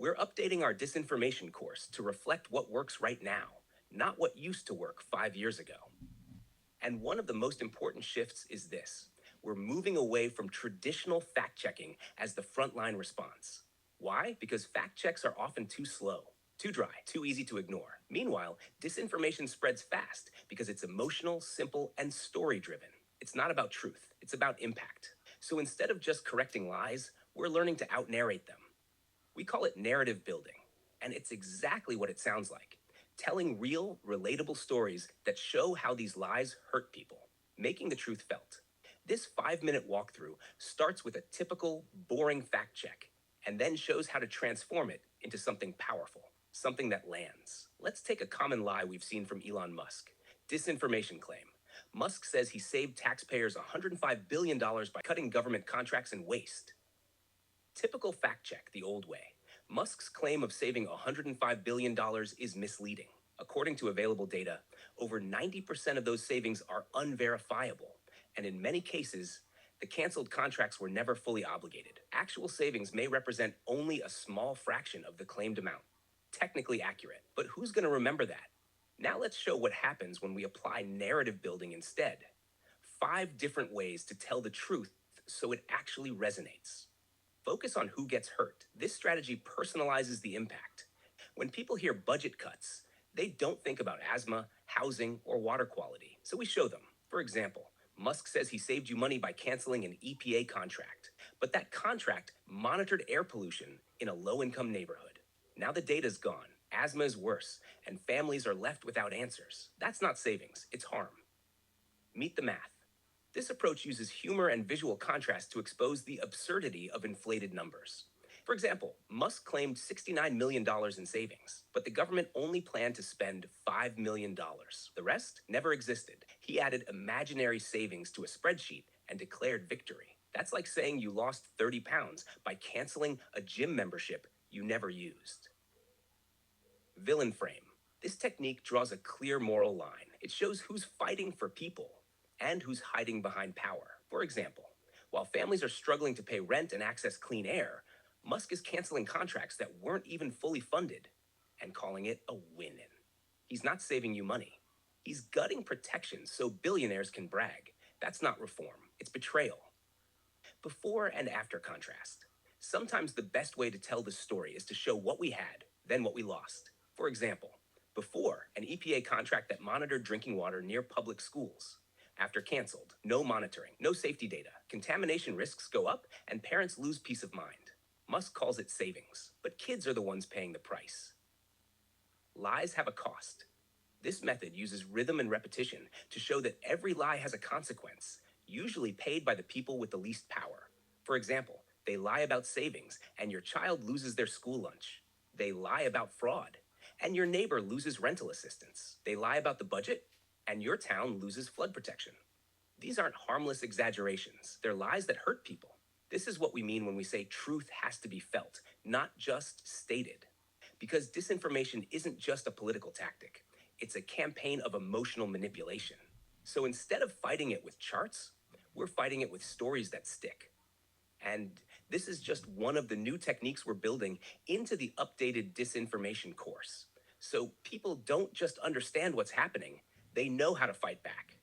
We're updating our disinformation course to reflect what works right now, not what used to work 5 years ago. And one of the most important shifts is this: we're moving away from traditional fact checking as the frontline response. Why? Because fact checks are often too slow, too dry, too easy to ignore. Meanwhile, disinformation spreads fast because it's emotional, simple, and story driven. It's not about truth, it's about impact. So instead of just correcting lies, we're learning to out narrate them. We call it narrative building, and it's exactly what it sounds like: telling real, relatable stories that show how these lies hurt people, making the truth felt. This 5 minute walkthrough starts with a typical, boring fact check and then shows how to transform it into something powerful, something that lands. Let's take a common lie we've seen from Elon Musk: disinformation claim. Musk says he saved taxpayers $105 billion by cutting government contracts and waste. Typical fact check the old way. Musk's claim of saving $105 billion is misleading. According to available data, over 90% of those savings are unverifiable, and in many cases, the canceled contracts were never fully obligated. Actual savings may represent only a small fraction of the claimed amount. Technically accurate, but who's going to remember that? Now let's show what happens when we apply narrative building instead. 5 different ways to tell the truth so it actually resonates. Focus on who gets hurt. This strategy personalizes the impact. When people hear budget cuts, they don't think about asthma, housing, or water quality, so we show them. For example, Musk says he saved you money by canceling an EPA contract, but that contract monitored air pollution in a low-income neighborhood. Now the data's gone, asthma is worse, and families are left without answers. That's not savings, it's harm. Meet the math. This approach uses humor and visual contrast to expose the absurdity of inflated numbers. For example, Musk claimed $69 million in savings, but the government only planned to spend $5 million. The rest never existed. He added imaginary savings to a spreadsheet and declared victory. That's like saying you lost 30 pounds by canceling a gym membership you never used. Villain frame. This technique draws a clear moral line. It shows who's fighting for people and who's hiding behind power. For example, while families are struggling to pay rent and access clean air, Musk is canceling contracts that weren't even fully funded and calling it a win-in. He's not saving you money. He's gutting protections so billionaires can brag. That's not reform, it's betrayal. Before and after contrast. Sometimes the best way to tell the story is to show what we had, then what we lost. For example, before, an EPA contract that monitored drinking water near public schools. After canceled, no monitoring, no safety data, contamination risks go up, and parents lose peace of mind. Musk calls it savings, but kids are the ones paying the price. Lies have a cost. This method uses rhythm and repetition to show that every lie has a consequence, usually paid by the people with the least power. For example, they lie about savings, and your child loses their school lunch. They lie about fraud, and your neighbor loses rental assistance. They lie about the budget, and your town loses flood protection. These aren't harmless exaggerations. They're lies that hurt people. This is what we mean when we say truth has to be felt, not just stated. Because disinformation isn't just a political tactic. It's a campaign of emotional manipulation. So instead of fighting it with charts, we're fighting it with stories that stick. And this is just one of the new techniques we're building into the updated disinformation course. So people don't just understand what's happening, they know how to fight back.